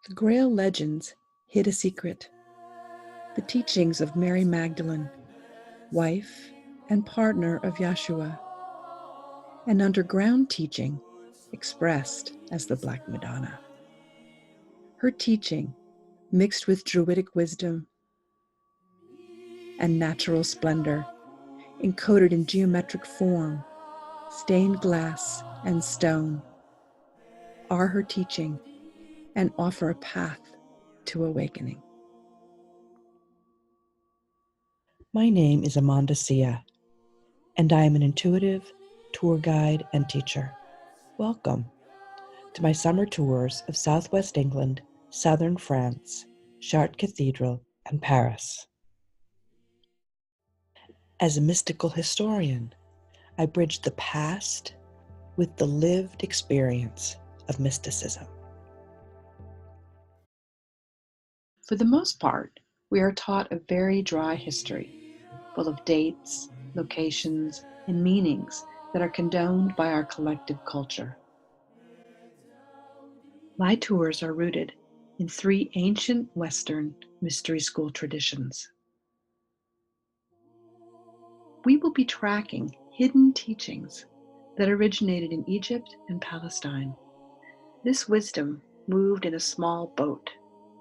The Grail legends hid a secret. The teachings of Mary Magdalene, wife and partner of Yeshua, an underground teaching expressed as the Black Madonna. Her teaching, mixed with Druidic wisdom and natural splendor, encoded in geometric form, stained glass, and stone, are her teaching and offer a path to awakening. My name is Amanda Sia, and I am an intuitive tour guide and teacher. Welcome to my summer tours of Southwest England, Southern France, Chartres Cathedral, and Paris. As a mystical historian, I bridge the past with the lived experience of mysticism. For the most part, we are taught a very dry history, full of dates, locations, and meanings that are condoned by our collective culture. My tours are rooted in 3 ancient Western mystery school traditions. We will be tracking hidden teachings that originated in Egypt and Palestine. This wisdom moved in a small boat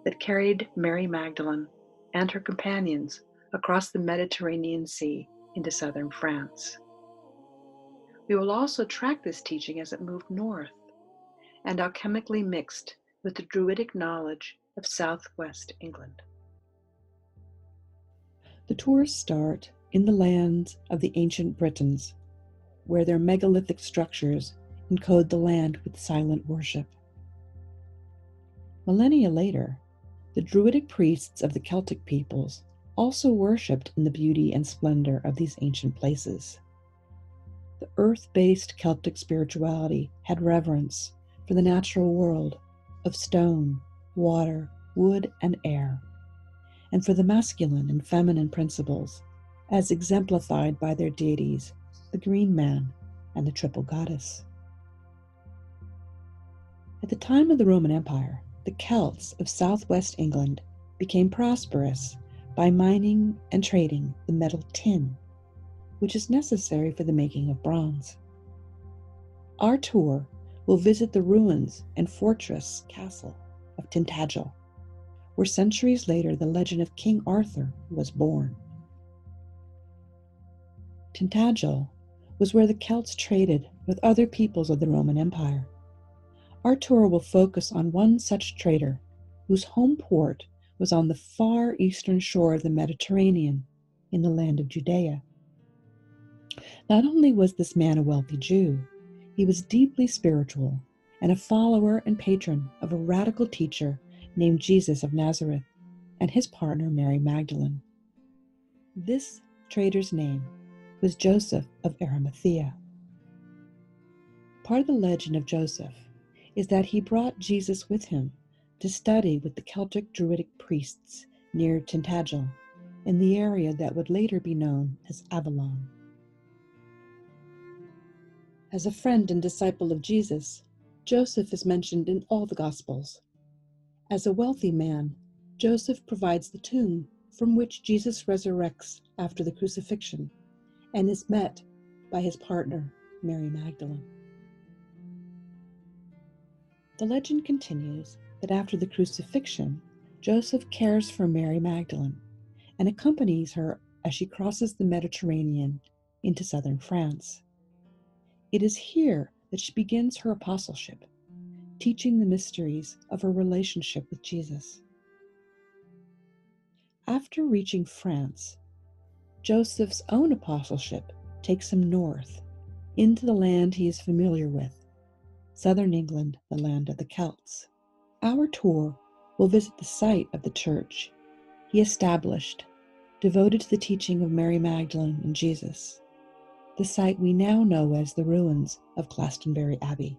that carried Mary Magdalene and her companions across the Mediterranean Sea into southern France. We will also track this teaching as it moved north and alchemically mixed with the Druidic knowledge of southwest England. The tours start in the lands of the ancient Britons, where their megalithic structures encode the land with silent worship. Millennia later, the Druidic priests of the Celtic peoples also worshipped in the beauty and splendor of these ancient places. The earth-based Celtic spirituality had reverence for the natural world of stone, water, wood, and air, and for the masculine and feminine principles as exemplified by their deities, the Green Man and the Triple Goddess. At the time of the Roman Empire, the Celts of southwest England became prosperous by mining and trading the metal tin, which is necessary for the making of bronze. Our tour will visit the ruins and fortress castle of Tintagel, where centuries later the legend of King Arthur was born. Tintagel was where the Celts traded with other peoples of the Roman Empire. Our tour will focus on one such trader whose home port was on the far eastern shore of the Mediterranean in the land of Judea. Not only was this man a wealthy Jew, he was deeply spiritual and a follower and patron of a radical teacher named Jesus of Nazareth and his partner Mary Magdalene. This trader's name was Joseph of Arimathea. Part of the legend of Joseph is that he brought Jesus with him to study with the Celtic Druidic priests near Tintagel, in the area that would later be known as Avalon. As a friend and disciple of Jesus, Joseph is mentioned in all the Gospels. As a wealthy man, Joseph provides the tomb from which Jesus resurrects after the crucifixion and is met by his partner, Mary Magdalene. The legend continues that after the crucifixion, Joseph cares for Mary Magdalene and accompanies her as she crosses the Mediterranean into southern France. It is here that she begins her apostleship, teaching the mysteries of her relationship with Jesus. After reaching France, Joseph's own apostleship takes him north into the land he is familiar with, southern England, the land of the Celts. Our tour will visit the site of the church he established, devoted to the teaching of Mary Magdalene and Jesus, the site we now know as the ruins of Glastonbury Abbey.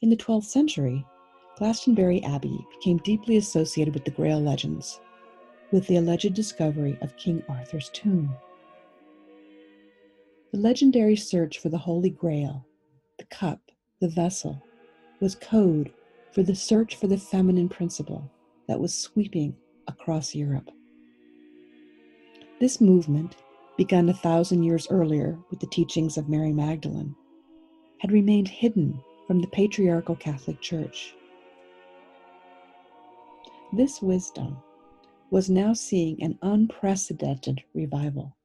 In the 12th century, Glastonbury Abbey became deeply associated with the Grail legends, with the alleged discovery of King Arthur's tomb. The legendary search for the Holy Grail, the cup, the vessel, was code for the search for the feminine principle that was sweeping across Europe. This movement, begun 1,000 years earlier with the teachings of Mary Magdalene, had remained hidden from the patriarchal Catholic Church. This wisdom was now seeing an unprecedented revival.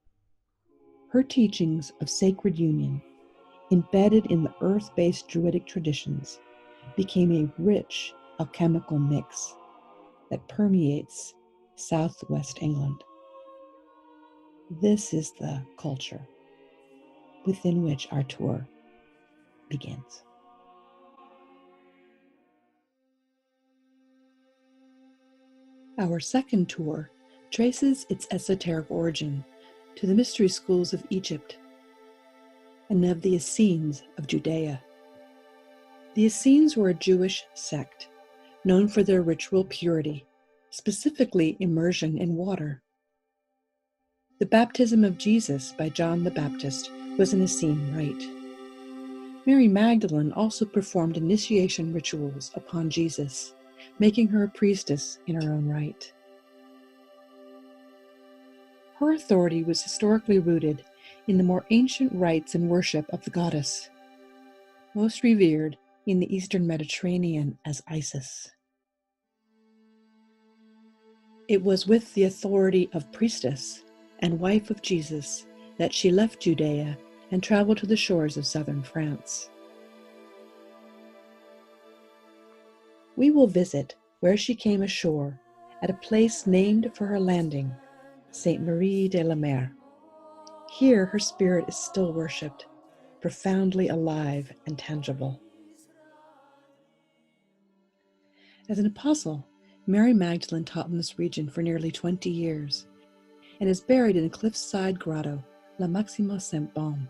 Her teachings of sacred union, embedded in the earth-based Druidic traditions, became a rich alchemical mix that permeates southwest England. This is the culture within which our tour begins. Our second tour traces its esoteric origin to the mystery schools of Egypt and of the Essenes of Judea. The Essenes were a Jewish sect known for their ritual purity, specifically immersion in water. The baptism of Jesus by John the Baptist was an Essene rite. Mary Magdalene also performed initiation rituals upon Jesus, making her a priestess in her own right. Her authority was historically rooted in the more ancient rites and worship of the goddess, most revered in the Eastern Mediterranean as Isis. It was with the authority of priestess and wife of Jesus that she left Judea and traveled to the shores of southern France. We will visit where she came ashore at a place named for her landing, Sainte Marie de la Mer. Here her spirit is still worshipped, profoundly alive and tangible. As an apostle, Mary Magdalene taught in this region for nearly 20 years and is buried in a cliffside grotto, La Maxima Saint-Baume.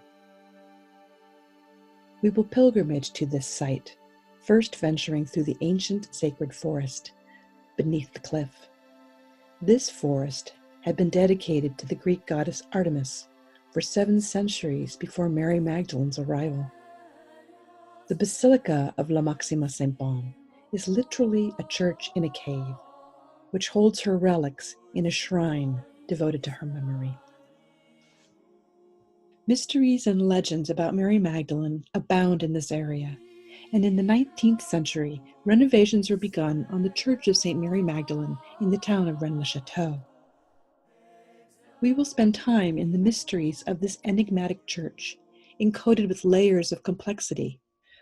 We will pilgrimage to this site, first venturing through the ancient sacred forest beneath the cliff. This forest had been dedicated to the Greek goddess Artemis for 7 centuries before Mary Magdalene's arrival. The Basilica of La Maxima Saint-Baume is literally a church in a cave, which holds her relics in a shrine devoted to her memory. Mysteries and legends about Mary Magdalene abound in this area, and in the 19th century, renovations were begun on the Church of St. Mary Magdalene in the town of Rennes-le-Château. We will spend time in the mysteries of this enigmatic church, encoded with layers of complexity,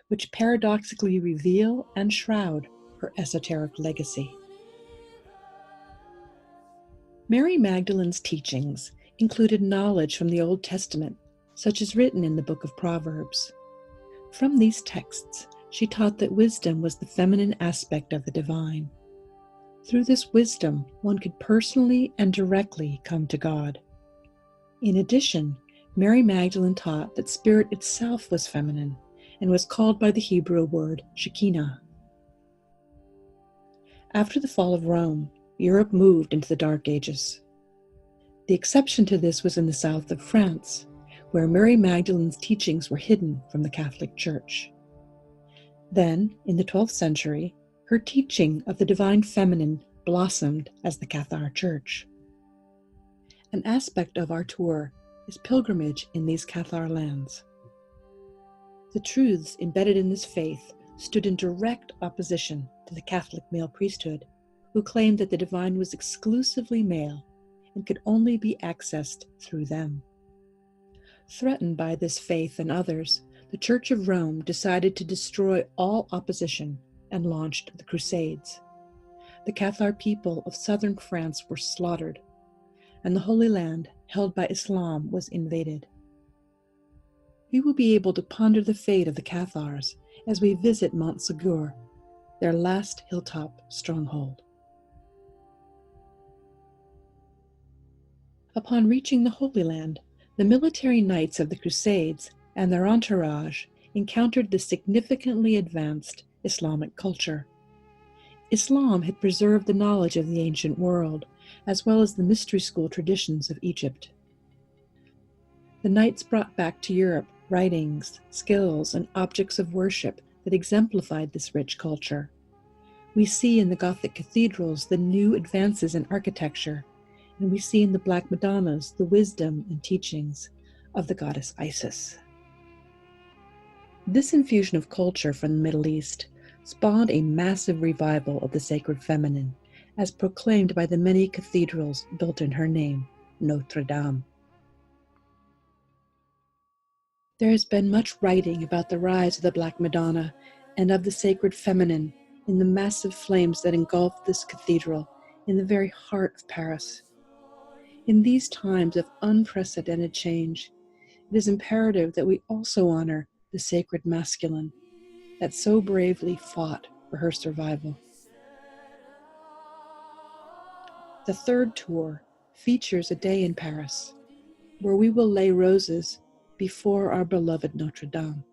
which paradoxically reveal and shroud her esoteric legacy. Mary Magdalene's teachings included knowledge from the Old Testament, such as written in the book of Proverbs. From these texts, she taught that wisdom was the feminine aspect of the divine. Through this wisdom, one could personally and directly come to God. In addition, Mary Magdalene taught that spirit itself was feminine and was called by the Hebrew word Shekinah. After the fall of Rome, Europe moved into the Dark Ages. The exception to this was in the south of France, where Mary Magdalene's teachings were hidden from the Catholic Church. Then, in the 12th century, her teaching of the divine feminine blossomed as the Cathar Church. An aspect of our tour is pilgrimage in these Cathar lands. The truths embedded in this faith stood in direct opposition to the Catholic male priesthood, who claimed that the divine was exclusively male and could only be accessed through them. Threatened by this faith and others, the Church of Rome decided to destroy all opposition and launched the Crusades. The Cathar people of southern France were slaughtered, and the Holy Land, held by Islam, was invaded. We will be able to ponder the fate of the Cathars as we visit Montségur, their last hilltop stronghold. Upon reaching the Holy Land, the military knights of the Crusades and their entourage encountered the significantly advanced Islamic culture. Islam had preserved the knowledge of the ancient world, as well as the mystery school traditions of Egypt. The knights brought back to Europe writings, skills, and objects of worship that exemplified this rich culture. We see in the Gothic cathedrals the new advances in architecture, and we see in the Black Madonnas the wisdom and teachings of the goddess Isis. This infusion of culture from the Middle East spawned a massive revival of the sacred feminine, as proclaimed by the many cathedrals built in her name, Notre Dame. There has been much writing about the rise of the Black Madonna and of the sacred feminine in the massive flames that engulfed this cathedral in the very heart of Paris. In these times of unprecedented change, it is imperative that we also honor the sacred masculine that so bravely fought for her survival. The third tour features a day in Paris, where we will lay roses before our beloved Notre Dame.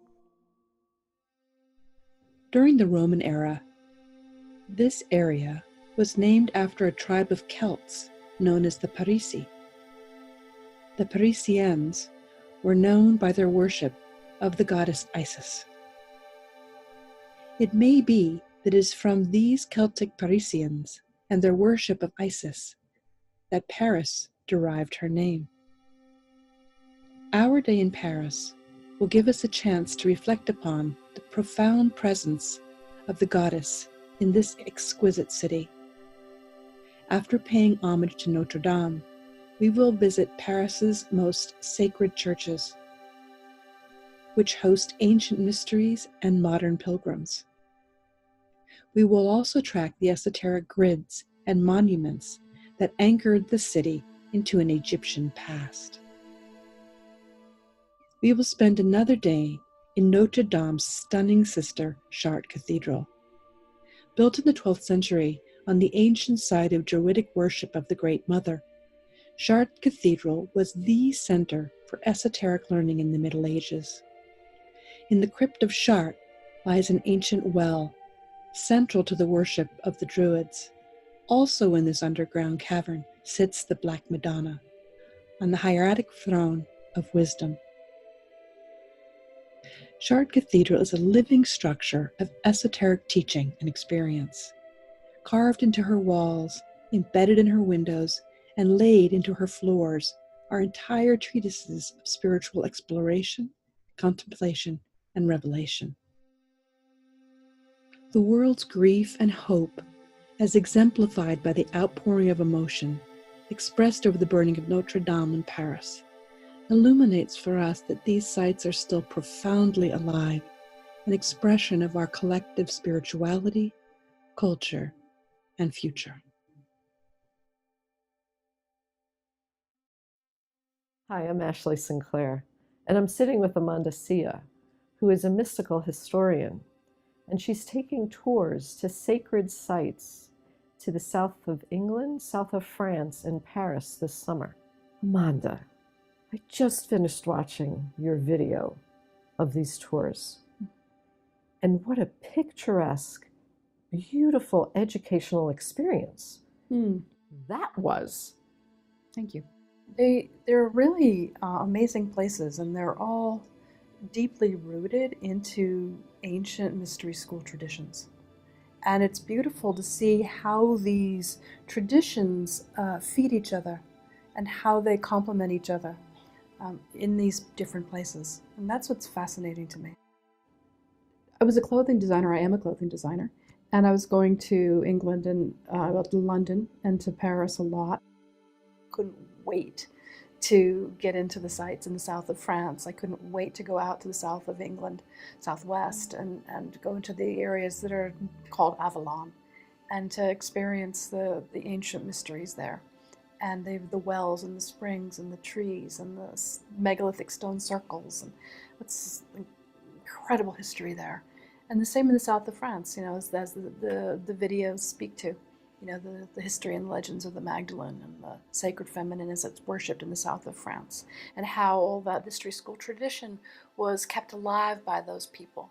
During the Roman era, this area was named after a tribe of Celts known as the Parisi. The Parisians were known by their worship of the goddess Isis. It may be that it is from these Celtic Parisians and their worship of Isis that Paris derived her name. Our day in Paris will give us a chance to reflect upon the profound presence of the goddess in this exquisite city. After paying homage to Notre Dame, we will visit Paris's most sacred churches, which host ancient mysteries and modern pilgrims. We will also track the esoteric grids and monuments that anchored the city into an Egyptian past. We will spend another day in Notre Dame's stunning sister, Chartres Cathedral. Built in the 12th century on the ancient site of Druidic worship of the Great Mother, Chartres Cathedral was the center for esoteric learning in the Middle Ages. In the crypt of Chartres lies an ancient well, central to the worship of the Druids. Also in this underground cavern sits the Black Madonna, on the hieratic throne of wisdom. Chartres Cathedral is a living structure of esoteric teaching and experience. Carved into her walls, embedded in her windows, and laid into her floors are entire treatises of spiritual exploration, contemplation, and revelation. The world's grief and hope, as exemplified by the outpouring of emotion expressed over the burning of Notre Dame in Paris, illuminates for us that these sites are still profoundly alive, an expression of our collective spirituality, culture, and future. Hi, I'm Ashley Sinclair, and I'm sitting with Amanda Sia, who is a mystical historian, and she's taking tours to sacred sites to the south of England, south of France, and Paris this summer. Amanda, I just finished watching your video of these tours, and what a picturesque, beautiful educational experience that was. Thank you. They're really amazing places, and they're all deeply rooted into ancient mystery school traditions. And it's beautiful to see how these traditions feed each other and how they complement each other in these different places. And that's what's fascinating to me. I was a clothing designer. I am a clothing designer. And I was going to England and to London and to Paris a lot. Couldn't wait to get into the sites in the south of France. I couldn't wait to go out to the south of England, southwest, and go into the areas that are called Avalon, and to experience the ancient mysteries there. And the wells and the springs and the trees and the megalithic stone circles, and it's incredible history there. And the same in the south of France, as the videos speak to. The history and legends of the Magdalen and the sacred feminine as it's worshipped in the south of France, and how all that mystery school tradition was kept alive by those people,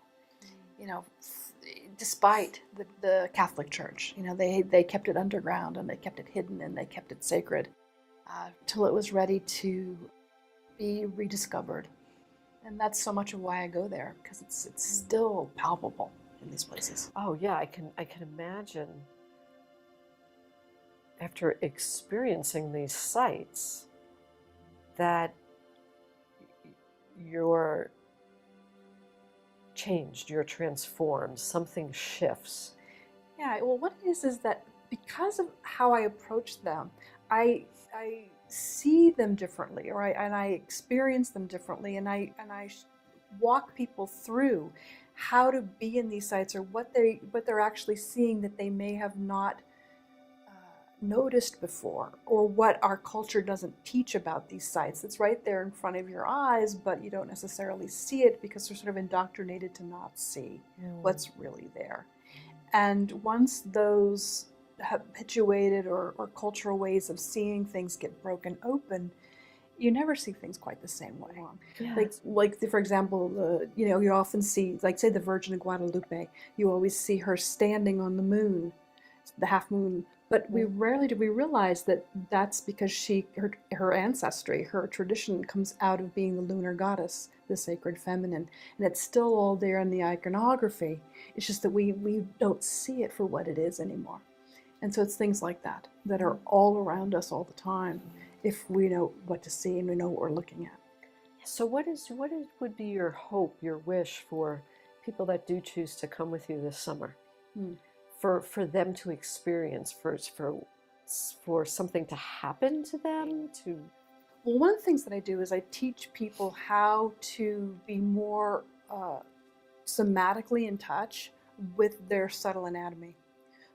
despite the Catholic Church. They kept it underground, and they kept it hidden, and they kept it sacred till it was ready to be rediscovered. And that's so much of why I go there, because it's still palpable. in these places. Oh yeah, I can imagine after experiencing these sites that you're changed, you're transformed, something shifts. Yeah, well, what it is that because of how I approach them, I see them differently, or I experience them differently, and I walk people through how to be in these sites, or what they're actually seeing that they may have not noticed before, or what our culture doesn't teach about these sites. It's right there in front of your eyes, but you don't necessarily see it because they're sort of indoctrinated to not see what's really there. And once those habituated or cultural ways of seeing things get broken open, you never see things quite the same way. Yes. Like for example, you often see, like, say, the Virgin of Guadalupe. You always see her standing on the moon, the half moon. But we rarely do we realize that that's because her ancestry, her tradition comes out of being the lunar goddess, the sacred feminine, and it's still all there in the iconography. It's just that we don't see it for what it is anymore. And so it's things like that that are all around us all the time, if we know what to see and we know what we're looking at. So would be your hope, your wish for people that do choose to come with you this summer? For them to experience, for something to happen to them, to... Well, one of the things that I do is I teach people how to be more somatically in touch with their subtle anatomy,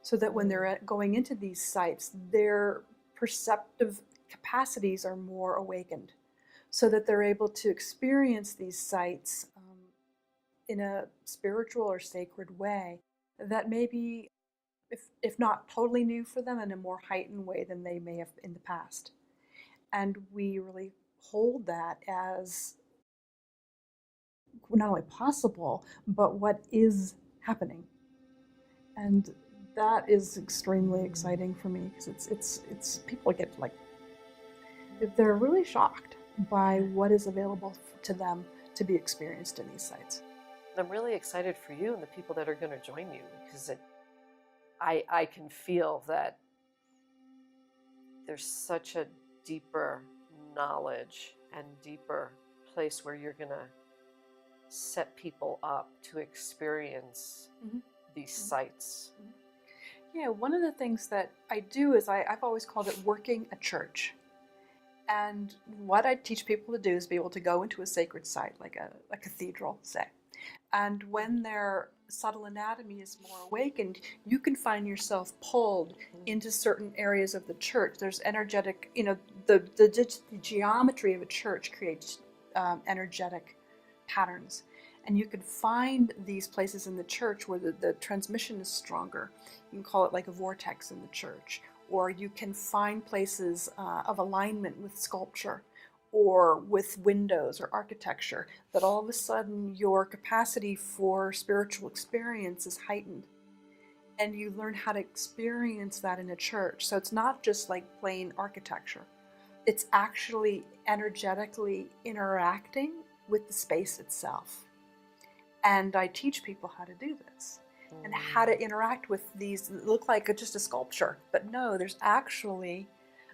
so that when they're going into these sites, their perceptive capacities are more awakened, so that they're able to experience these sites in a spiritual or sacred way that may be, if not totally new for them, in a more heightened way than they may have in the past. And we really hold that as not only possible, but what is happening. And that is extremely exciting for me, because it's people get, like, they're really shocked by what is available to them to be experienced in these sites. I'm really excited for you and the people that are going to join you, because I can feel that there's such a deeper knowledge and deeper place where you're going to set people up to experience these sites. Yeah, one of the things that I do is I've always called it working a church. And what I teach people to do is be able to go into a sacred site, like a cathedral, say. And when their subtle anatomy is more awakened, you can find yourself pulled into certain areas of the church. There's energetic, the geometry of a church creates energetic patterns. And you can find these places in the church where the transmission is stronger. You can call it like a vortex in the church. Or you can find places of alignment with sculpture, or with windows or architecture, that all of a sudden your capacity for spiritual experience is heightened. And you learn how to experience that in a church. So it's not just like plain architecture. It's actually energetically interacting with the space itself. And I teach people how to do this, and how to interact with these that look like just a sculpture. But no, there's actually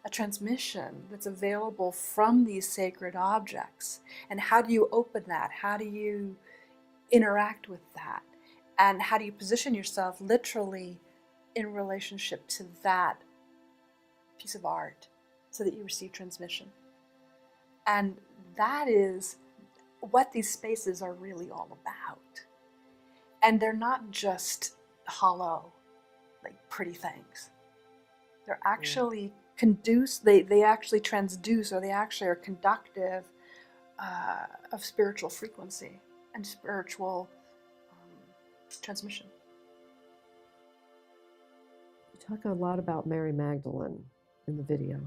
a transmission that's available from these sacred objects. And how do you open that? How do you interact with that? And how do you position yourself literally in relationship to that piece of art so that you receive transmission? And that is what these spaces are really all about. And they're not just hollow, like pretty things. They're actually they actually transduce, or they actually are conductive of spiritual frequency and spiritual transmission. You talk a lot about Mary Magdalene in the video.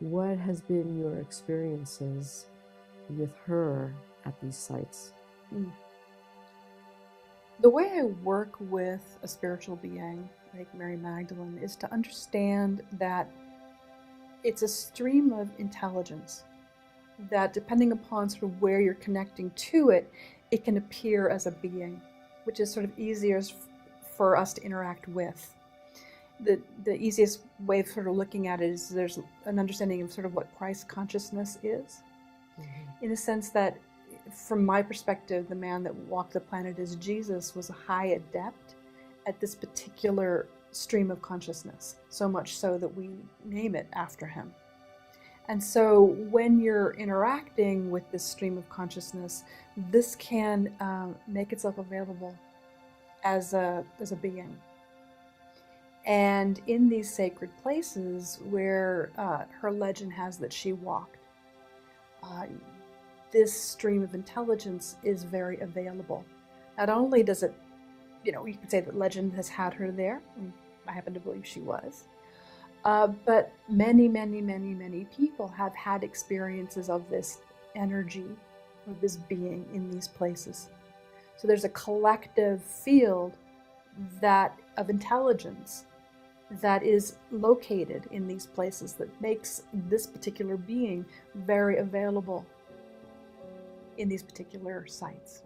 What has been your experiences with her at these sites? The way I work with a spiritual being like Mary Magdalene is to understand that it's a stream of intelligence, that depending upon sort of where you're connecting to it, it can appear as a being. which is sort of easier for us to interact with. The easiest way of sort of looking at it is there's an understanding of sort of what Christ consciousness is, in the sense that, from my perspective, the man that walked the planet as Jesus was a high adept at this particular stream of consciousness, so much so that we name it after him. And so when you're interacting with this stream of consciousness, this can make itself available as a being. And in these sacred places where her legend has that she walked, this stream of intelligence is very available. Not only does it, you could say that legend has had her there, and I happen to believe she was, but many, many, many, many people have had experiences of this energy, of this being in these places. So there's a collective field of intelligence that is located in these places that makes this particular being very available in these particular sites.